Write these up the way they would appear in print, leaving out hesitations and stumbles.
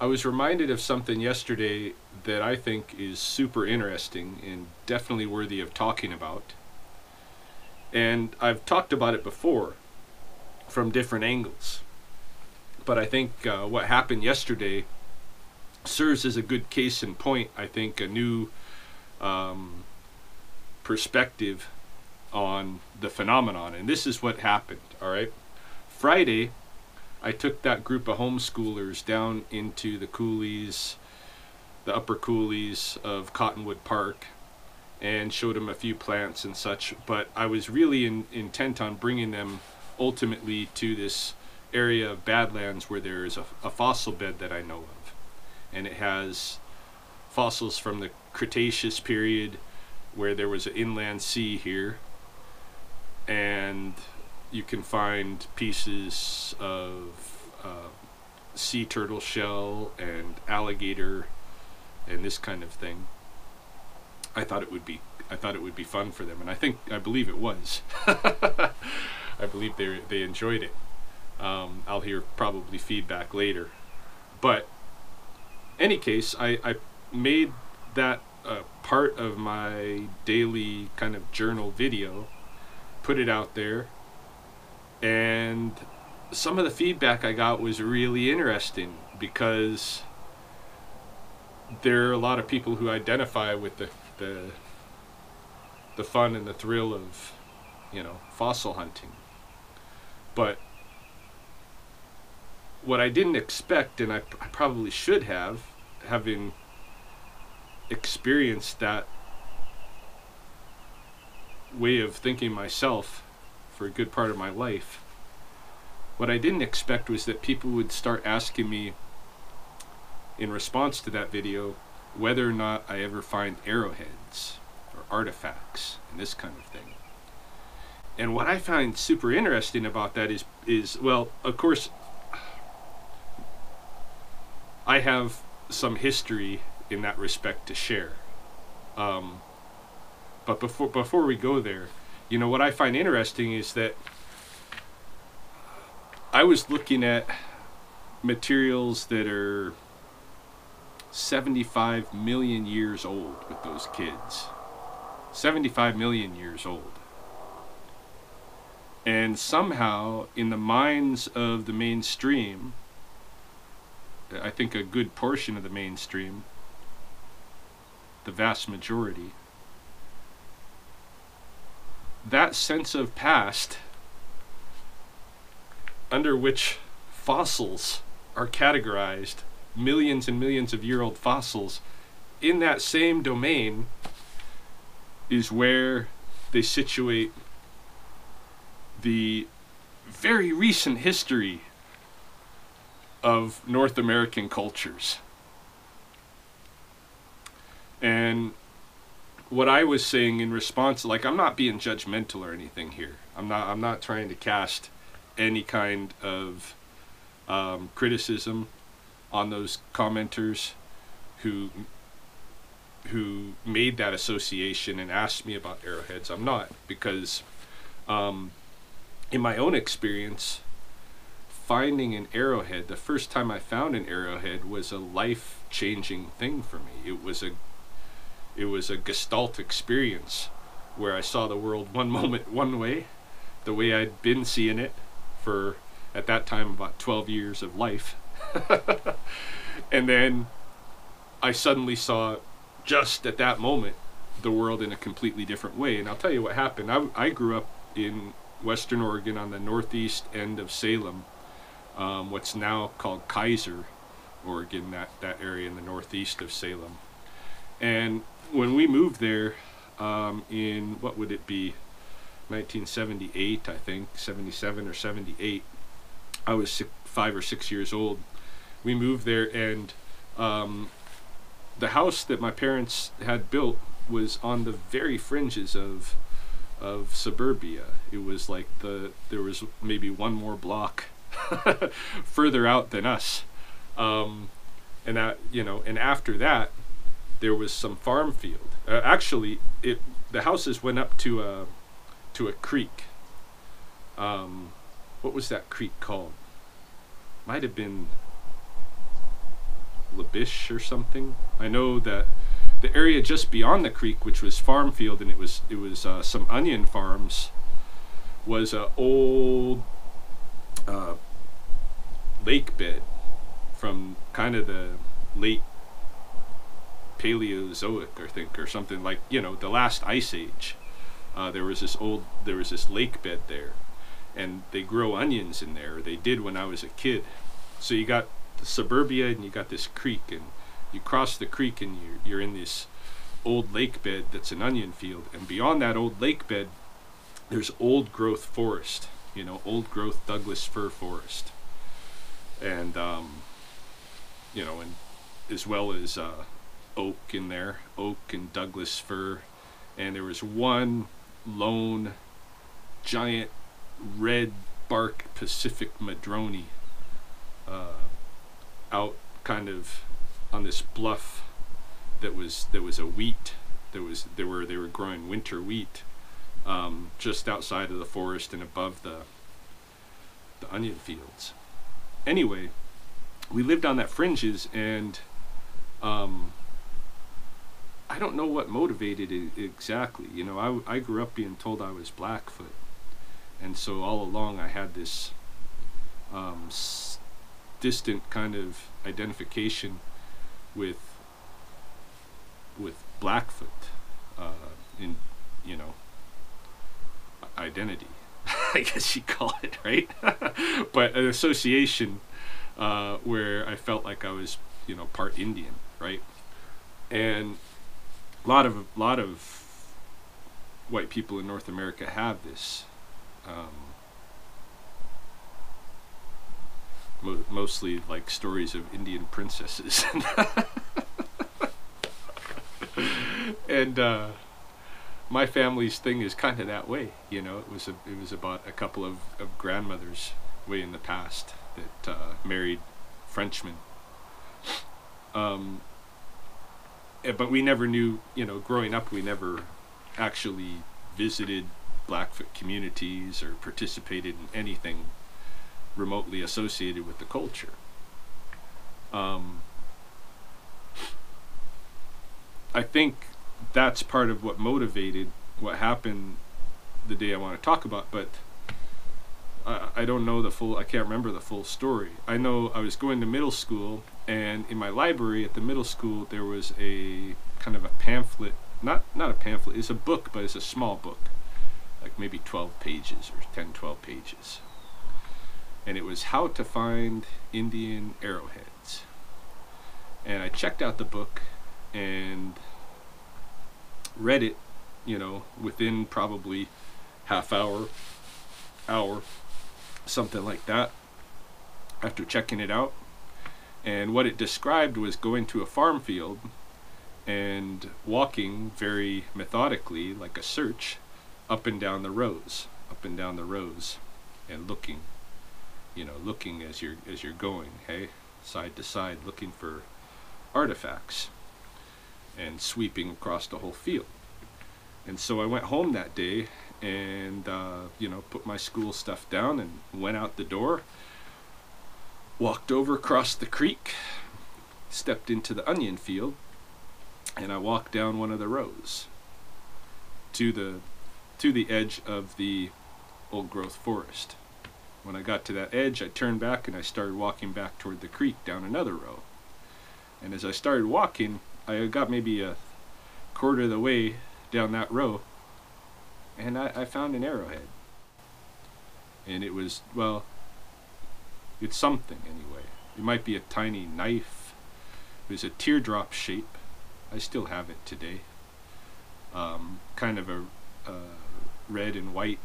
I was reminded of something yesterday that I think is super interesting and definitely worthy of talking about. And I've talked about it before from different angles. But I think what happened yesterday serves as a good case in point. I think a new perspective on the phenomenon. And this is what happened, all right? Friday, I took that group of homeschoolers down into the coulees, the upper coulees of Cottonwood Park, and showed them a few plants and such. But I was really intent on bringing them ultimately to this area of Badlands where there is a fossil bed that I know of. And it has fossils from the Cretaceous period where there was an inland sea here. And you can find pieces of sea turtle shell and alligator and this kind of thing. I thought it would be fun for them, and I believe it was. I believe they enjoyed it. I'll hear probably feedback later, but any case, I made that part of my daily kind of journal video, put it out there, and some of the feedback I got was really interesting because there are a lot of people who identify with the fun and the thrill of, fossil hunting. But what I didn't expect, and I probably should have, having experienced that way of thinking myself for a good part of my life, what I didn't expect was that people would start asking me in response to that video whether or not I ever find arrowheads or artifacts and this kind of thing. And what I find super interesting about that is well, of course, I have some history in that respect to share. But before we go there, what I find interesting is that I was looking at materials that are 75 million years old with those kids. 75 million years old. And somehow, in the minds of the mainstream, I think a good portion of the mainstream, the vast majority, that sense of past under which fossils are categorized, millions and millions of year old fossils, in that same domain is where they situate the very recent history of North American cultures. And what I was saying in response, like, I'm not being judgmental or anything here. I'm not trying to cast any kind of criticism on those commenters who made that association and asked me about arrowheads. I'm not, because in my own experience, finding an arrowhead, the first time I found an arrowhead was a life-changing thing for me. It was a Gestalt experience where I saw the world one moment one way, the way I'd been seeing it for, at that time, about 12 years of life. And then I suddenly saw, just at that moment, the world in a completely different way. And I'll tell you what happened. I grew up in Western Oregon on the northeast end of Salem, what's now called Kaiser, Oregon, that area in the northeast of Salem. And when we moved there in, what would it be, 1978, I think, 77 or 78, I was 5 or 6 years old. We moved there, and the house that my parents had built was on the very fringes of suburbia. It was like there was maybe one more block further out than us, and that, and after that there was some farm field. Actually, the houses went up to a creek. What was that creek called? Might have been Labish or something. I know that the area just beyond the creek, which was farm field, and it was some onion farms, was a old lake bed from kind of the late Paleozoic, I think, or something, like, you know, the last ice age. There was this lake bed there, and they grow onions in there. They did when I was a kid. So you got the suburbia and you got this creek, and you cross the creek and you're in this old lake bed that's an onion field, and beyond that old lake bed there's old growth forest, you know, old growth Douglas fir forest, and you know, and as well as oak in there, oak and Douglas fir, and there was one lone giant red bark Pacific madrone out kind of on this bluff that was a wheat, they were growing winter wheat just outside of the forest and above the onion fields. Anyway, we lived on that fringes, and I don't know what motivated it exactly. You know, I grew up being told I was Blackfoot, and so all along I had this distant kind of identification with Blackfoot in, you know, identity, I guess you'd call it, right? But an association where I felt like I was, you know, part Indian, right? And a lot of white people in North America have this. Mostly like stories of Indian princesses. And my family's thing is kind of that way, you know. It was about a couple of grandmothers way in the past that married Frenchmen. But we never knew, you know, growing up, we never actually visited Blackfoot communities or participated in anything remotely associated with the culture. I think that's part of what motivated what happened the day I want to talk about, but I don't know I can't remember the full story. I know I was going to middle school, and in my library at the middle school there was a kind of a pamphlet, not a pamphlet, it's a book, but it's a small book, like maybe 12 pages or 12 pages. And it was how to find Indian arrowheads. And I checked out the book and read it, you know, within probably half hour, something like that, after checking it out. And what it described was going to a farm field and walking very methodically, like a search, up and down the rows, and looking, you know, looking as you're going, hey, side to side, looking for artifacts, and sweeping across the whole field. And so I went home that day and you know, put my school stuff down and went out the door, walked over across the creek, stepped into the onion field, and I walked down one of the rows to the edge of the old growth forest. When I got to that edge, I turned back and I started walking back toward the creek down another row. And as I started walking, I got maybe a quarter of the way down that row, and I found an arrowhead. And it was, well, it's something anyway. It might be a tiny knife. It was a teardrop shape. I still have it today. Kind of a red and white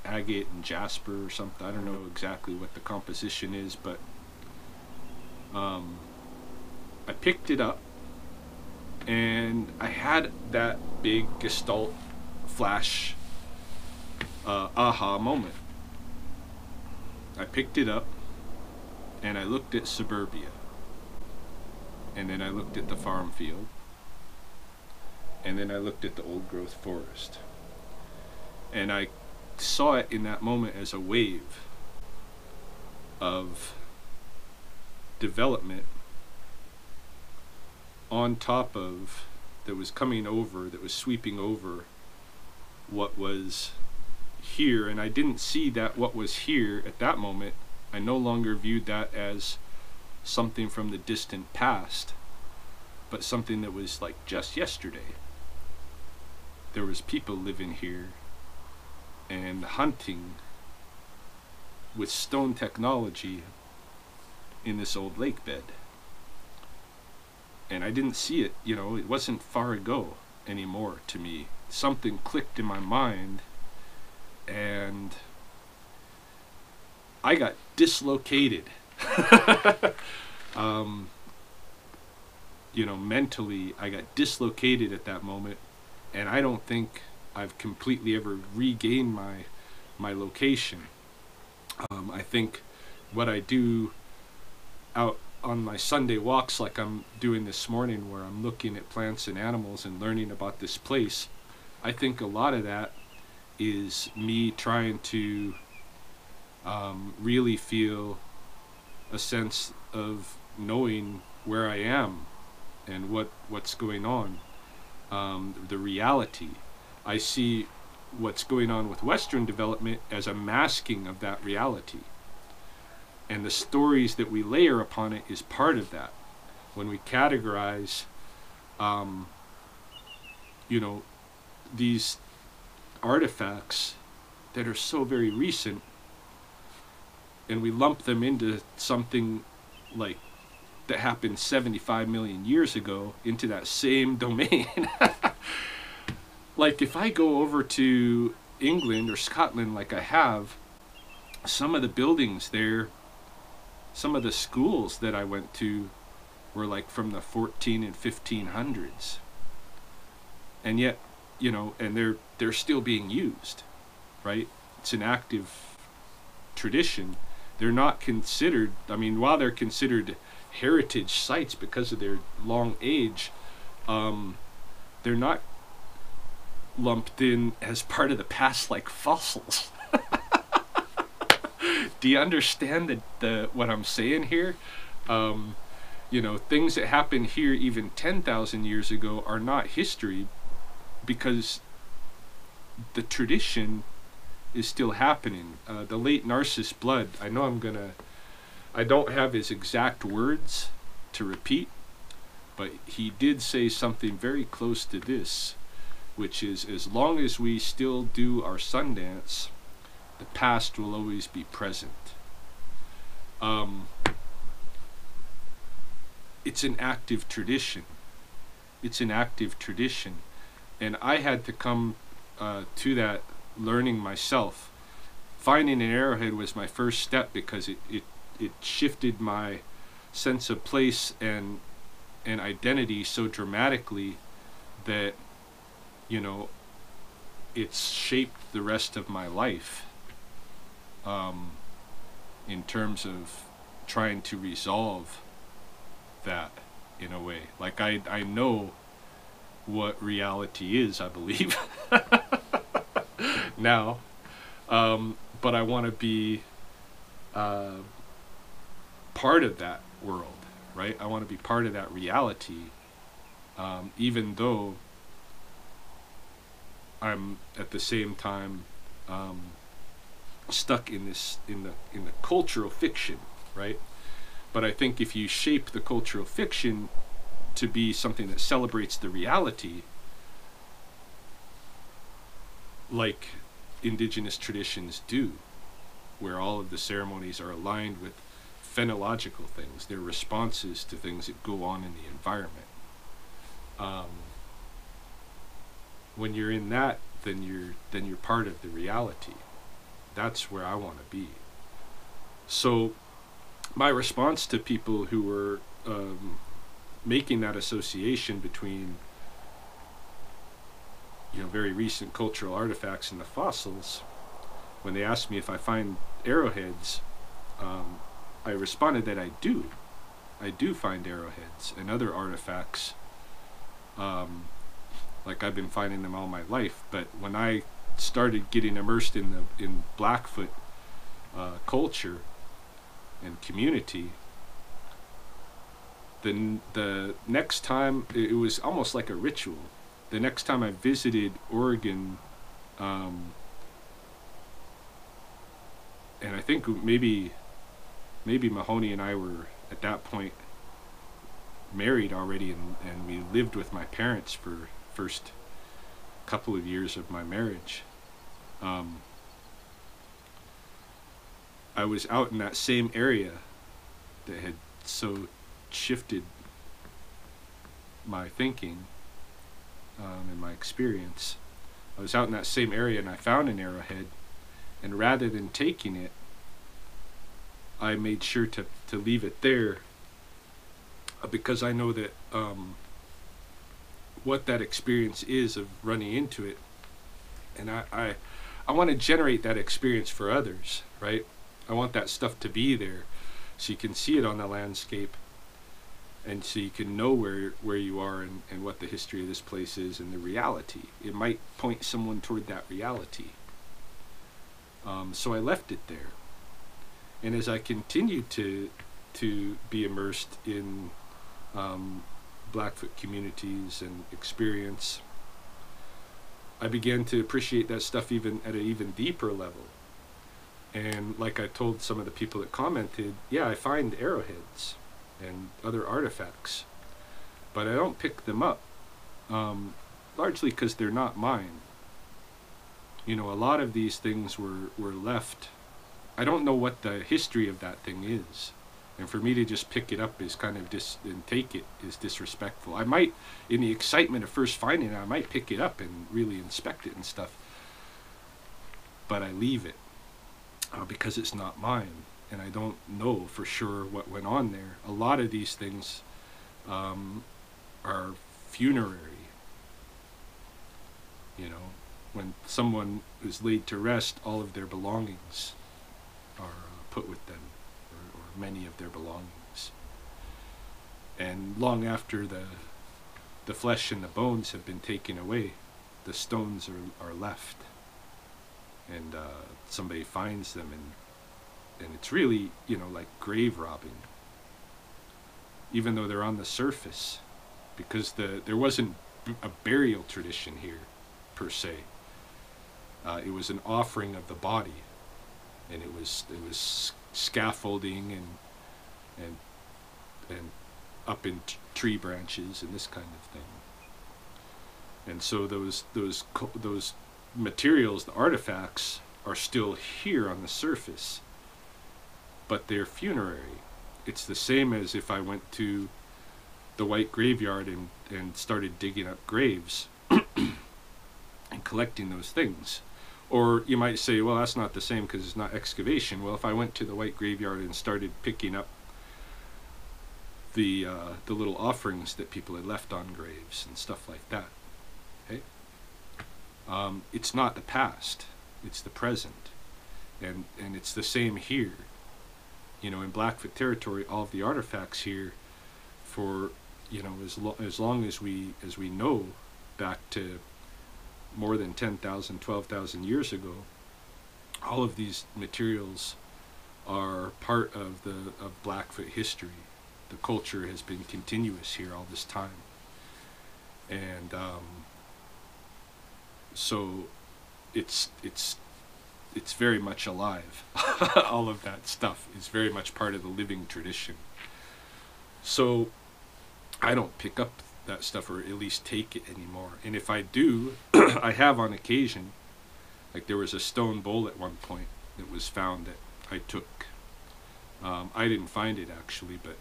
agate and jasper or something. I don't know exactly what the composition is, but I picked it up, and I had that big Gestalt flash aha moment. I picked it up and I looked at suburbia, and then I looked at the farm field, and then I looked at the old growth forest, and I saw it in that moment as a wave of development on top of, that was coming over, that was sweeping over what was here, and I didn't see that what was here at that moment. I no longer viewed that as something from the distant past, but something that was like just yesterday. There was people living here and hunting with stone technology in this old lake bed. And I didn't see it, you know, it wasn't far ago anymore to me. Something clicked in my mind, and I got dislocated. You know, mentally, I got dislocated at that moment, and I don't think I've completely ever regained my location. I think what I do out on my Sunday walks, like I'm doing this morning, where I'm looking at plants and animals and learning about this place, I think a lot of that is me trying to really feel a sense of knowing where I am and what's going on, the reality. I see what's going on with Western development as a masking of that reality. And the stories that we layer upon it is part of that. When we categorize, you know, these artifacts that are so very recent, and we lump them into something like that happened 75 million years ago, into that same domain. Like if I go over to England or Scotland like I have, some of the buildings there, some of the schools that I went to were like from the 14 and 1500s. And yet, you know, and they're still being used, right? It's an active tradition. They're not considered, I mean, while they're considered heritage sites because of their long age, they're not lumped in as part of the past like fossils. Do you understand the what I'm saying here? You know, things that happened here even 10,000 years ago are not history, because the tradition is still happening. The late Narcissus Blood, I know I don't have his exact words to repeat, but he did say something very close to this, which is, as long as we still do our Sundance, the past will always be present. It's an active tradition. It's an active tradition. And I had to come to that learning myself. Finding an arrowhead was my first step, because it shifted my sense of place and identity so dramatically that, you know, it's shaped the rest of my life, in terms of trying to resolve that in a way. Like I know what reality is, I believe, now, but I want to be part of that world, right? I want to be part of that reality, even though I'm at the same time stuck in the cultural fiction, right? But I think if you shape the cultural fiction to be something that celebrates the reality, like indigenous traditions do, where all of the ceremonies are aligned with phenological things, they're responses to things that go on in the environment. When you're in that, then you're part of the reality. That's where I want to be. So my response to people who were making that association between, you know, very recent cultural artifacts and the fossils, when they asked me if I find arrowheads, I responded that I do. I do find arrowheads and other artifacts. Like I've been finding them all my life, but when I started getting immersed in Blackfoot culture and community, the next time, it was almost like a ritual. The next time I visited Oregon, and I think maybe Mahoney and I were at that point married already, and we lived with my parents for first couple of years of my marriage. I was out in that same area that had so shifted my thinking, and my experience. I was out in that same area and I found an arrowhead, and rather than taking it, I made sure to leave it there, because I know that what that experience is of running into it, and I want to generate that experience for others, right? I want that stuff to be there so you can see it on the landscape, and so you can know where you are, and what the history of this place is, and the reality. It might point someone toward that reality. So I left it there. And as I continued to be immersed in Blackfoot communities and experience, I began to appreciate that stuff even at an even deeper level. And like I told some of the people that commented, yeah, I find arrowheads and other artifacts, but I don't pick them up, largely because they're not mine. You know, a lot of these things were left. I don't know what the history of that thing is, and for me to just pick it up is kind of and take it is disrespectful. I might, in the excitement of first finding it, I might pick it up and really inspect it and stuff, but I leave it. Because it's not mine, and I don't know for sure what went on there. A lot of these things are funerary. You know, when someone is laid to rest, all of their belongings are put with them, or many of their belongings. And long after the flesh and the bones have been taken away, the stones are left. And somebody finds them, and it's really, you know, like grave robbing, even though they're on the surface, because there wasn't a burial tradition here per se. It was an offering of the body, and it was scaffolding and up in tree branches and this kind of thing. And so those materials, the artifacts, are still here on the surface, but they're funerary. It's the same as if I went to the white graveyard and started digging up graves and collecting those things. Or you might say, well, that's not the same because it's not excavation. Well, if I went to the white graveyard and started picking up the little offerings that people had left on graves and stuff like that, okay? It's not the past, it's the present, and it's the same here. You know, in Blackfoot territory, all of the artifacts here, for, you know, as long as we know, back to more than 10,000, 12,000 years ago, all of these materials are part of Blackfoot history. The culture has been continuous here all this time, and so it's very much alive. All of that stuff is very much part of the living tradition. So I don't pick up that stuff, or at least take it anymore. And if I do, I have on occasion. Like there was a stone bowl at one point that was found that I took. I didn't find it actually, but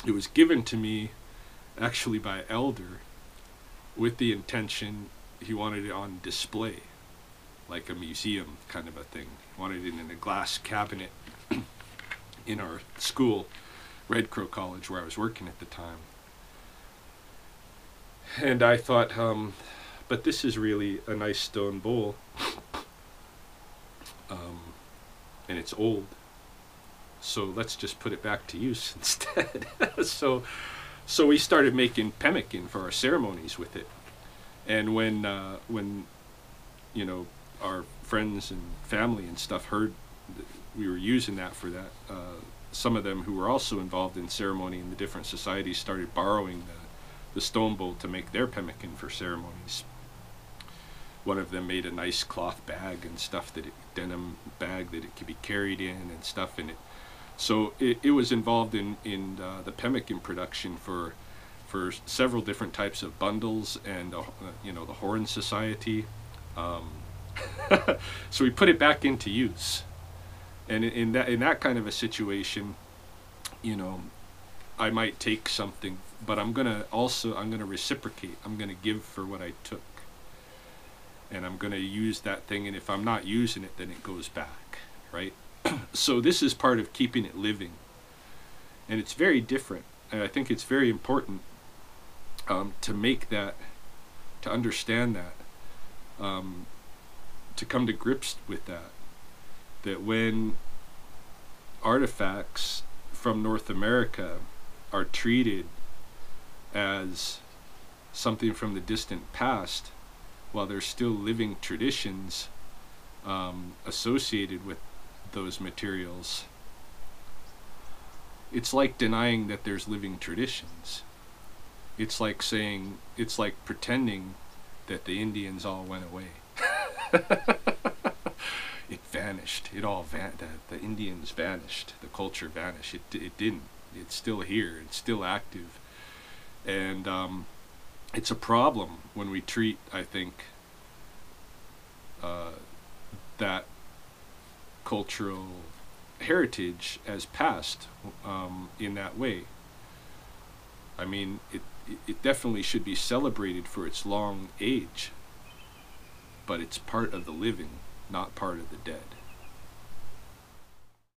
it was given to me actually by an elder with the intention he wanted it on display, like a museum kind of a thing. He wanted it in a glass cabinet in our school, Red Crow College, where I was working at the time. And I thought, but this is really a nice stone bowl, and it's old, so let's just put it back to use instead. So we started making pemmican for our ceremonies with it. And when you know, our friends and family and stuff heard that we were using that for that some of them who were also involved in ceremony in the different societies started borrowing the stone bowl to make their pemmican for ceremonies. One of them made a nice cloth bag and stuff, denim bag that it could be carried in and stuff in it. So it was involved in the pemmican production for several different types of bundles and you know, the Horn Society. So we put it back into use, and in that kind of a situation, you know, I might take something, but I'm gonna reciprocate. I'm gonna give for what I took, and I'm gonna use that thing. And if I'm not using it, then it goes back, right? So this is part of keeping it living, and it's very different. And I think it's very important to make that, to understand that, to come to grips with that. That when artifacts from North America are treated as something from the distant past, while there's still living traditions associated with those materials, it's like denying that there's living traditions. It's like saying, it's like pretending that the Indians all went away. It vanished. It all the Indians vanished. The culture vanished. It didn't. It's still here. It's still active. And it's a problem when we treat, I think, that cultural heritage as past in that way. I mean, it definitely should be celebrated for its long age, but it's part of the living, not part of the dead.